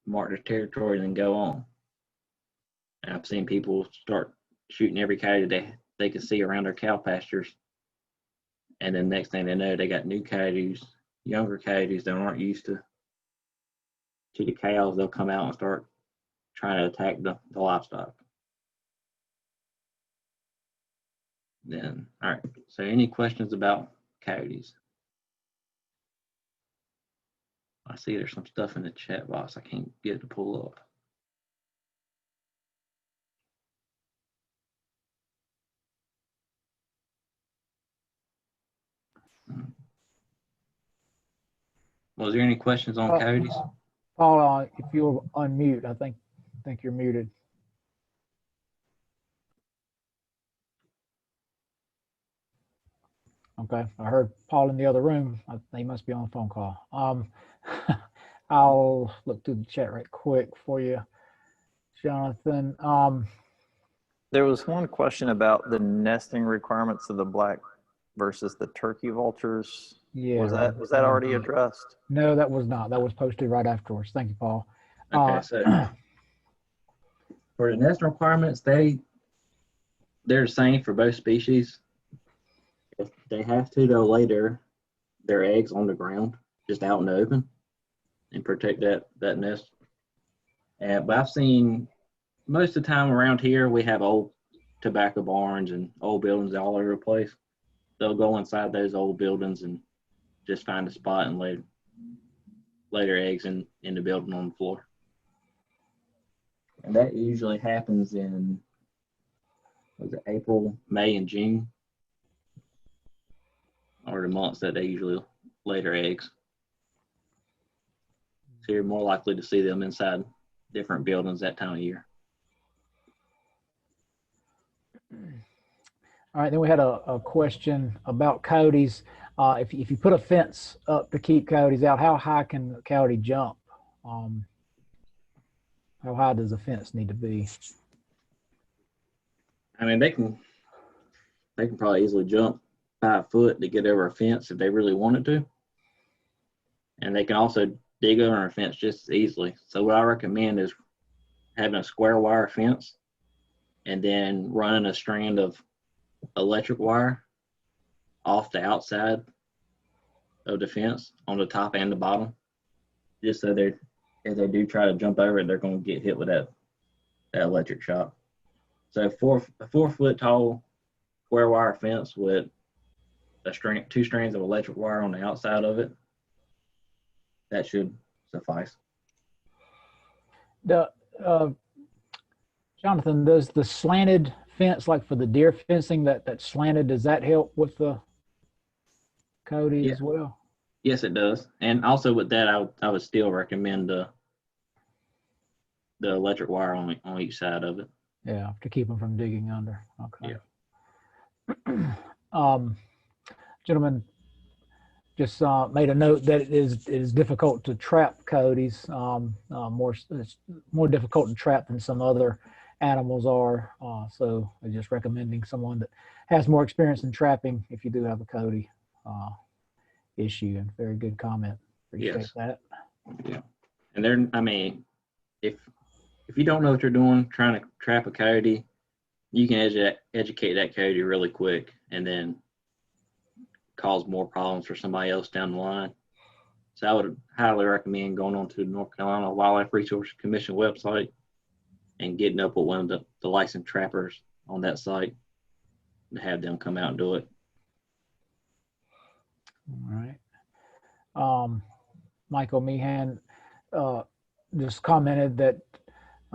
E: mark their territory, and then go on. And I've seen people start shooting every coyote they can see around their cow pastures. And then next thing they know, they got new coyotes, younger coyotes that aren't used to the cows. They'll come out and start trying to attack the livestock. Then, all right. So any questions about coyotes? I see there's some stuff in the chat box I can't get it to pull up. Was there any questions on coyotes?
B: Paul, if you'll unmute, I think you're muted. Okay, I heard Paul in the other room. He must be on a phone call. I'll look through the chat right quick for you, Jonathan.
C: There was one question about the nesting requirements of the black versus the turkey vultures.
B: Yeah.
C: Was that already addressed?
B: No, that was not. That was posted right afterwards. Thank you, Paul.
E: Okay, so for the nesting requirements, they're the same for both species. If they have to, they'll lay their eggs on the ground, just out in the open, and protect that nest. But I've seen most of the time around here, we have old tobacco barns and old buildings all over the place. They'll go inside those old buildings and just find a spot and lay their eggs in the building on the floor. And that usually happens in April, May, and June, are the months that they usually lay their eggs. So you're more likely to see them inside different buildings that time of year.
B: All right, then we had a question about coyotes. if you put a fence up to keep coyotes out, how high can a coyote jump? How high does the fence need to be?
E: I mean, they can probably easily jump 5 foot to get over a fence if they really wanted to. And they can also dig under a fence just as easily. So what I recommend is having a square wire fence and then running a strand of electric wire off the outside of the fence on the top and the bottom, just so if they do try to jump over it, they're going to get hit with that electric shock. So a 4 foot tall square wire fence with two strands of electric wire on the outside of it, that should suffice.
B: Jonathan, does the slanted fence, like for the deer fencing, that slanted, does that help with the coyote as well?
E: Yes, it does. And also with that, I would still recommend the electric wire on each side of it.
B: Yeah, to keep them from digging under. Okay.
E: Yeah.
B: Gentlemen, just made a note that it is difficult to trap coyotes. It's more difficult to trap than some other animals are. So I'm just recommending someone that has more experience in trapping if you do have a coyote issue. And very good comment. Appreciate that.
E: Yeah. And I mean, if you don't know what you're doing, trying to trap a coyote, you can educate that coyote really quick and then cause more problems for somebody else down the line. So I would highly recommend going on to the North Carolina Wildlife Resource Commission website and getting up with one of the licensed trappers on that site to have them come out and do it.
B: All right. Michael Meehan just commented that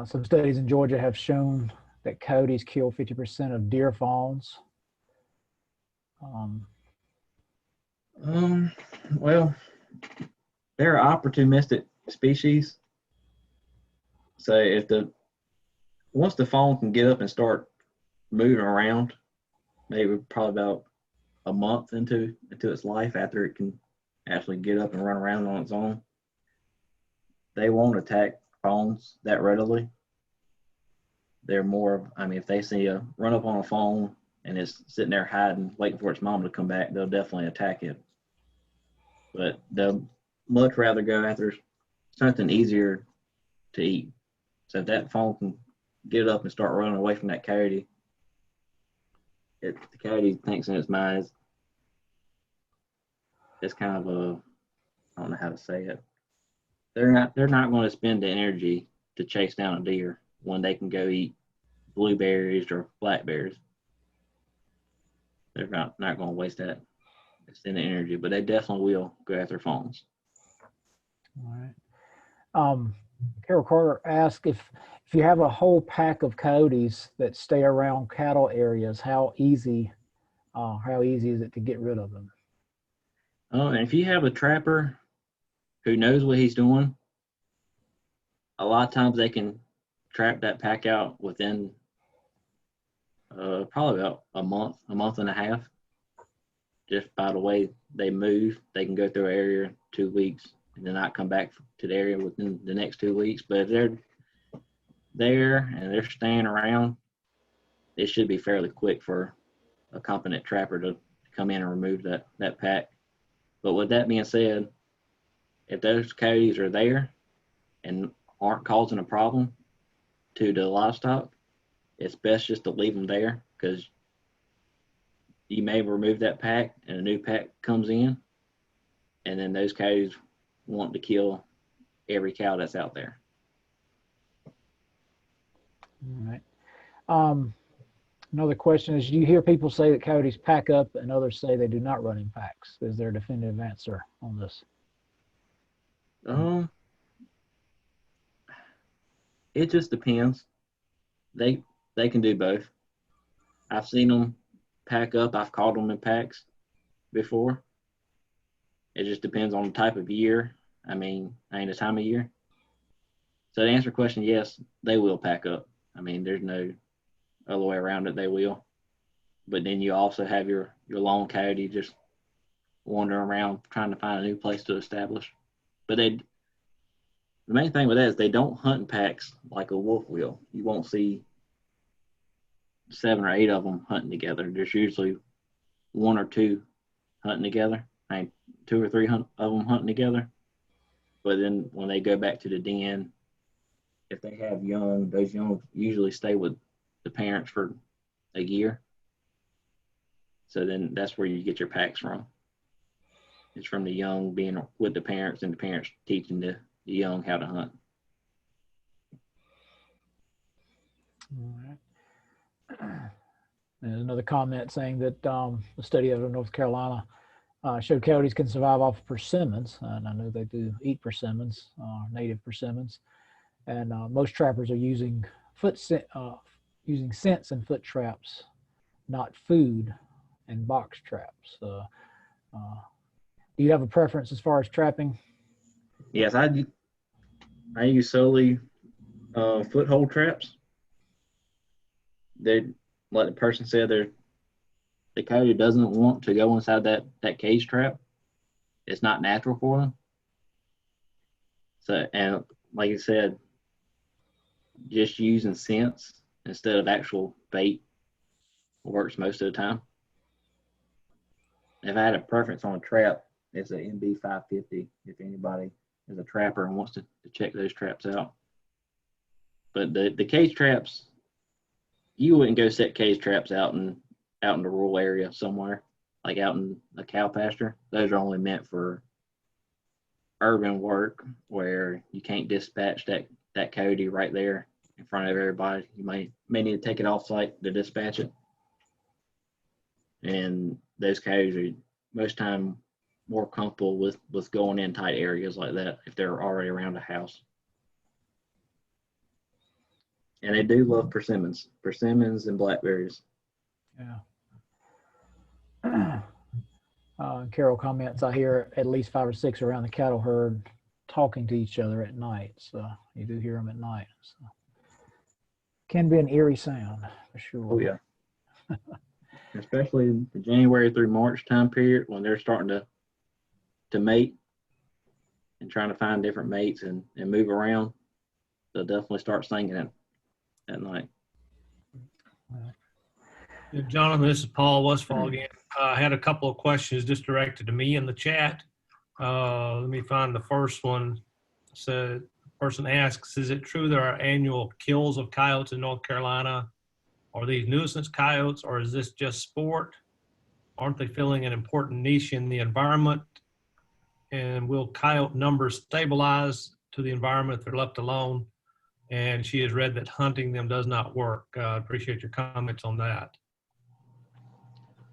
B: some studies in Georgia have shown that coyotes kill 50% of deer fawns.
E: Well, they're opportunistic species. So once the fawn can get up and start moving around, maybe probably about a month into its life, after it can actually get up and run around on its own, they won't attack fawns that readily. They're more, I mean, if they see run up on a fawn and it's sitting there hiding, waiting for its mom to come back, they'll definitely attack it. But they'll much rather go after something easier to eat. So if that fawn can get up and start running away from that coyote, the coyote thinks in its mind it's kind of I don't know how to say it. They're not going to spend the energy to chase down a deer when they can go eat blueberries or blackberries. They're not going to waste that extended energy, but they definitely will go after fawns.
B: All right. Carol Carter asked if you have a whole pack of coyotes that stay around cattle areas, how easy is it to get rid of them?
E: And if you have a trapper who knows what he's doing, a lot of times they can trap that pack out within probably about a month and a half. Just by the way they move, they can go through an area 2 weeks and then not come back to the area within the next 2 weeks. But if they're there and they're staying around, it should be fairly quick for a competent trapper to come in and remove that pack. But with that being said, if those coyotes are there and aren't causing a problem to the livestock, it's best just to leave them there, because you may remove that pack and a new pack comes in, and then those coyotes want to kill every cow that's out there.
B: All right. Another question is, you hear people say that coyotes pack up and others say they do not run in packs. Is there a definitive answer on this?
E: It just depends. They can do both. I've seen them pack up. I've caught them in packs before. It just depends on the type of year. I mean the time of year. So to answer your question, yes, they will pack up. I mean, there's no other way around it. They will. But then you also have your lone coyote just wandering around trying to find a new place to establish. But the main thing with that is they don't hunt in packs like a wolf will. You won't see 7 or 8 of them hunting together. There's usually 1 or 2 hunting together. I mean, 2 or 3 of them hunting together. But then when they go back to the den, if they have young, those young usually stay with the parents for a year. So then that's where you get your packs from. It's from the young being with the parents and the parents teaching the young how to hunt.
B: All right. There's another comment saying that the study out of North Carolina showed coyotes can survive off of persimmons, and I know they do eat persimmons, native persimmons. And most trappers are using using scents and foot traps, not food and box traps. Do you have a preference as far as trapping?
E: Yes, I use solely foothold traps. They, like the person said, the coyote doesn't want to go inside that cage trap. It's not natural for them. So, and like you said, just using scents instead of actual bait works most of the time. If I had a preference on a trap, it's an MB 550 if anybody is a trapper and wants to check those traps out. But the cage traps, you wouldn't go set cage traps out in the rural area somewhere, like out in a cow pasture. Those are only meant for urban work where you can't dispatch that coyote right there in front of everybody. You may need to take it off site to dispatch it. And those coyotes are most time more comfortable with going in tight areas like that if they're already around a house. And they do love persimmons and blackberries.
B: Yeah. Carol comments, I hear at least 5 or 6 around the cattle herd talking to each other at night. So you do hear them at night. So can be an eerie sound for sure.
E: Oh yeah. Especially the January through March time period when they're starting to mate and trying to find different mates and move around. They'll definitely start singing it at night.
A: Yeah, Jonathan, this is Paul Westfall again. I had a couple of questions just directed to me in the chat. Let me find the first one. So, the person asks, is it true there are annual kills of coyotes in North Carolina? Are these nuisance coyotes, or is this just sport? Aren't they filling an important niche in the environment? And will coyote numbers stabilize to the environment if they're left alone? And she has read that hunting them does not work. Appreciate your comments on that.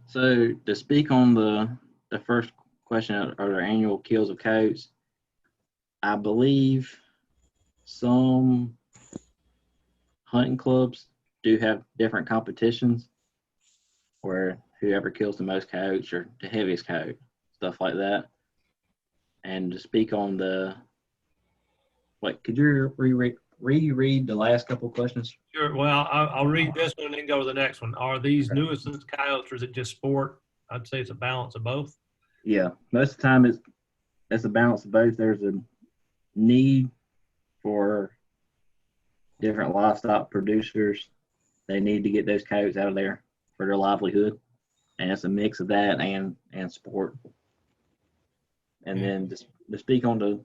E: So to speak on the first question, are there annual kills of coyotes? I believe some hunting clubs do have different competitions where whoever kills the most coyotes or the heaviest coyote, stuff like that. And to speak on could you reread the last couple of questions?
A: Sure. Well, I'll read this one and then go to the next one. Are these nuisance coyotes or is it just sport? I'd say it's a balance of both.
E: Yeah, most of the time it's a balance of both. There's a need for different livestock producers. They need to get those coyotes out of there for their livelihood, and it's a mix of that and sport. And then to speak on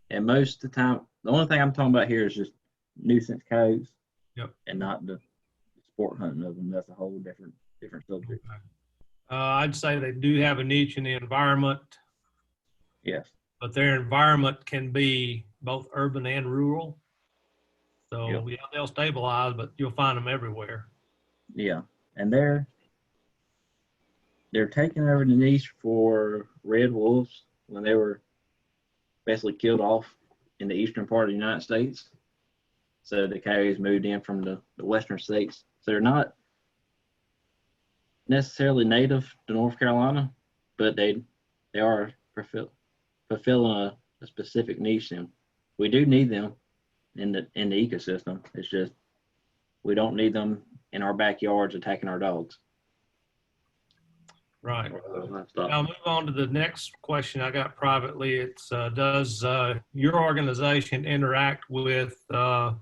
E: and most of the time, the only thing I'm talking about here is just nuisance coyotes, and not the sport hunting of them. That's a whole different subject.
A: I'd say they do have a niche in the environment.
E: Yes.
A: But their environment can be both urban and rural. So they'll stabilize, but you'll find them everywhere.
E: Yeah, and they're taking over the niche for red wolves when they were basically killed off in the eastern part of the United States. So the coyotes moved in from the western states. So they're not necessarily native to North Carolina, but they are fulfilling a specific niche, and we do need them in the ecosystem. It's just we don't need them in our backyards attacking our dogs.
A: Right.
E: or other livestock.
A: I'll move on to the next question I got privately. It's, does your organization interact with Department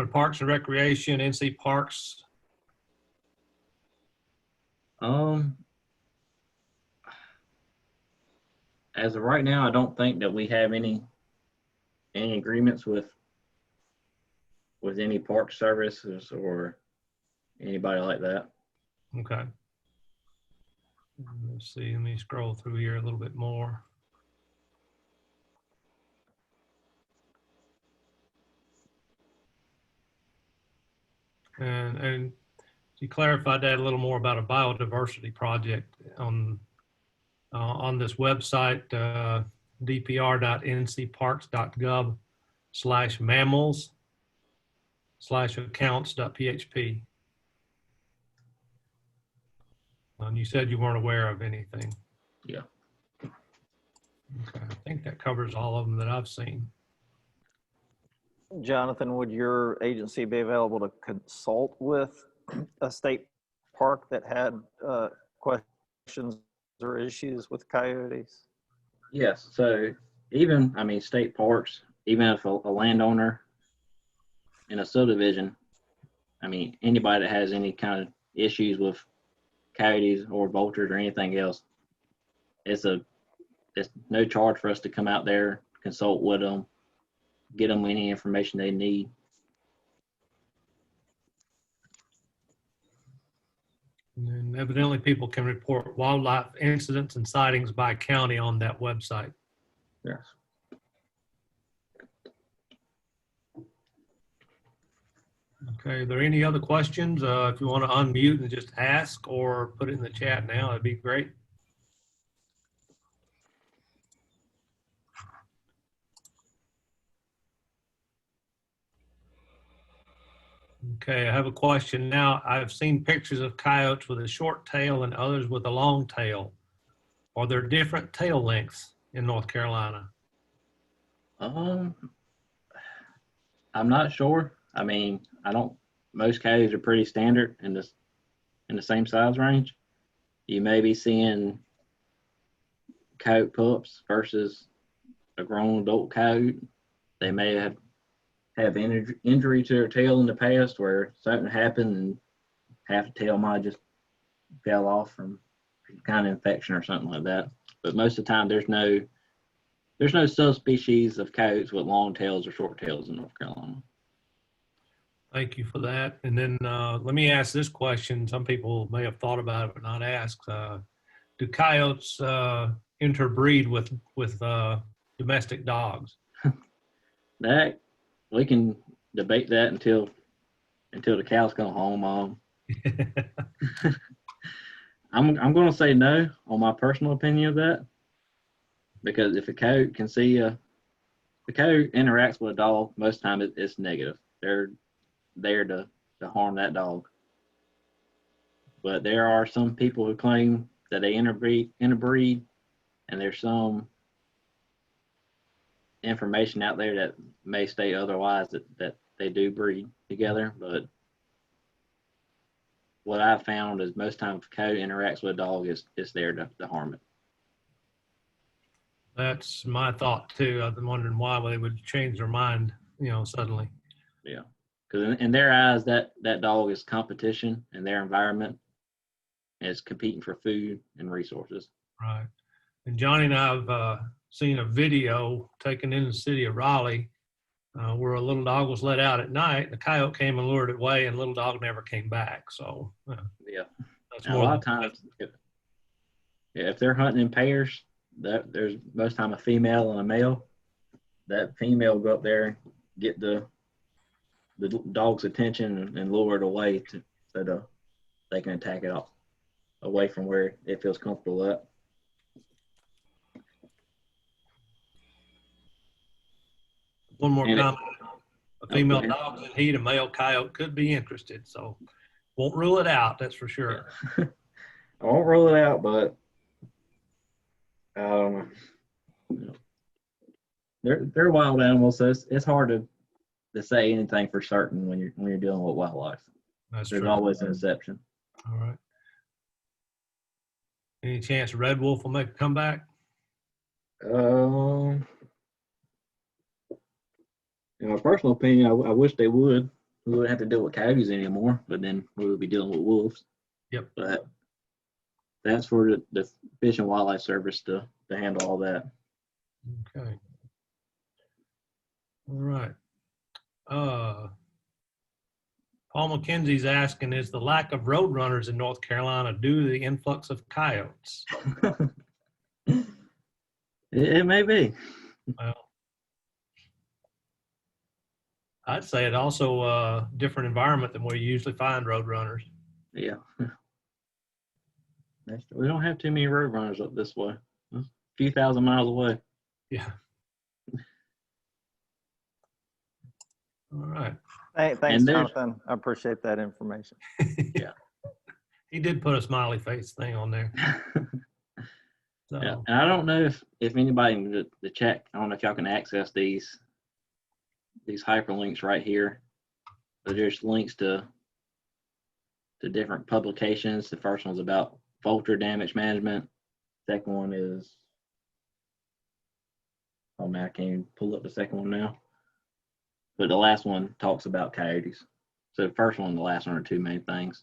A: of Parks and Recreation, NC Parks?
E: As of right now, I don't think that we have any agreements with any park services or anybody like that.
A: Okay. Let's see, let me scroll through here a little bit more. And you clarified that a little more about a biodiversity project on this website, dpr.ncparks.gov/mammals/accounts.php. And you said you weren't aware of anything.
E: Yeah.
A: Okay, I think that covers all of them that I've seen.
C: Jonathan, would your agency be available to consult with a state park that had questions or issues with coyotes?
E: Yes. So even, I mean, state parks, even if a landowner in a subdivision, I mean, anybody that has any kind of issues with coyotes or vultures or anything else, it's no charge for us to come out there, consult with them, get them any information they need.
A: And evidently people can report wildlife incidents and sightings by county on that website.
E: Yes.
A: Okay, are there any other questions? If you want to unmute and just ask or put it in the chat now, that'd be great. Okay, I have a question now. I've seen pictures of coyotes with a short tail and others with a long tail. Are there different tail lengths in North Carolina?
E: I'm not sure. I mean, most coyotes are pretty standard in the same size range. You may be seeing coyote pups versus a grown adult coyote. They may have injury to their tail in the past where something happened and half the tail might just fell off from some kind of infection or something like that. But most of the time, there's no subspecies of coyotes with long tails or short tails in North Carolina.
A: Thank you for that. And then let me ask this question. Some people may have thought about it but not asked. Do coyotes interbreed with domestic dogs?
E: That we can debate that until the cows come home. I'm going to say no on my personal opinion of that, because if a coyote can see the coyote interacts with a dog, most time it's negative. They're there to harm that dog. But there are some people who claim that they interbreed, and there's some information out there that may state otherwise, that they do breed together. But what I've found is most times if a coyote interacts with a dog, it's there to harm it.
A: That's my thought too. I've been wondering why they would change their mind, suddenly.
E: Yeah, because in their eyes, that dog is competition in their environment, and it's competing for food and resources.
A: Right. And Johnny and I have seen a video taken in the city of Raleigh where a little dog was let out at night. The coyote came and lured it away, and the little dog never came back. So
E: Yeah,
A: that's
E: and a lot of times, if they're hunting in pairs, there's most time a female and a male. That female will go up there, get the dog's attention and lure it away so they can attack it off away from where it feels comfortable at.
A: One more
E: And
A: comment. A female
E: Okay.
A: dog in heat, a male coyote could be interested. So won't rule it out, that's for sure.
E: I won't rule it out, but they're wild animals, so it's hard to say anything for certain when you're dealing with wildlife.
A: That's
E: There's
A: true.
E: always an exception.
A: All right. Any chance Red Wolf will make a comeback?
E: In my personal opinion, I wish they would. We wouldn't have to deal with coyotes anymore, but then we would be dealing with wolves.
A: Yep.
E: But that's for the Fish and Wildlife Service to handle all that.
A: Okay. All right. Paul McKenzie's asking, is the lack of road runners in North Carolina due to the influx of coyotes?
E: It may be.
A: Well, I'd say it also a different environment than where you usually find road runners.
E: Yeah. We don't have too many road runners up this way. A few thousand miles away.
A: Yeah. All right.
C: Thanks,
E: And there's-
C: Jonathan. I appreciate that information.
A: Yeah. He did put a smiley face thing on there. So,
E: Yeah. And I don't know if anybody in the chat, I don't know if y'all can access these hyperlinks right here. But there's links to different publications. The first one's about Vulture damage management. Second one is, oh man, I can't even pull up the second one now. But the last one talks about coyotes. So the first one and the last one are two main things.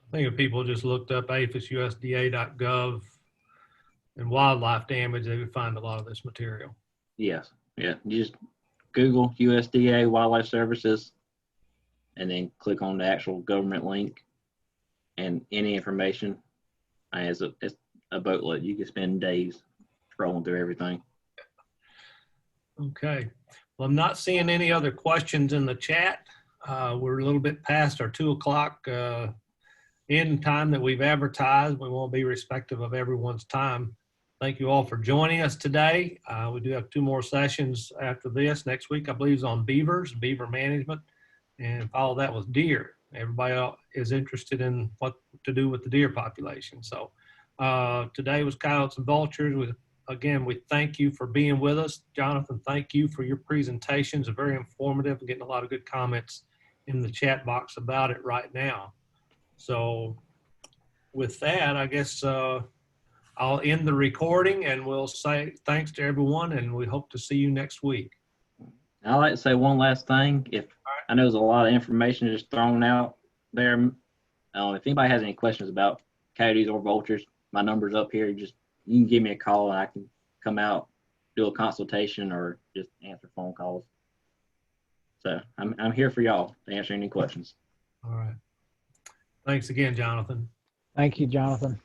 A: I think if people just looked up aphis.usda.gov and wildlife damage, they would find a lot of this material.
E: Yes. Yeah. You just Google USDA Wildlife Services and then click on the actual government link, and any information. It's a boatload. You can spend days scrolling through everything.
A: Okay. Well, I'm not seeing any other questions in the chat. We're a little bit past our 2 o'clock end time that we've advertised. We want to be respectful of everyone's time. Thank you all for joining us today. We do have 2 more sessions after this. Next week, I believe, is on beavers, beaver management, and follow that with deer. Everybody is interested in what to do with the deer population. So today was Coyotes and Vultures. Again, we thank you for being with us. Jonathan, thank you for your presentations. They're very informative and getting a lot of good comments in the chat box about it right now. So with that, I guess I'll end the recording and we'll say thanks to everyone, and we hope to see you next week.
E: I'd like to say one last thing. I know there's a lot of information just thrown out there. If anybody has any questions about coyotes or vultures, my number's up here. You can give me a call and I can come out, do a consultation, or just answer phone calls. So I'm here for y'all to answer any questions.
A: All right. Thanks again, Jonathan.
B: Thank you, Jonathan.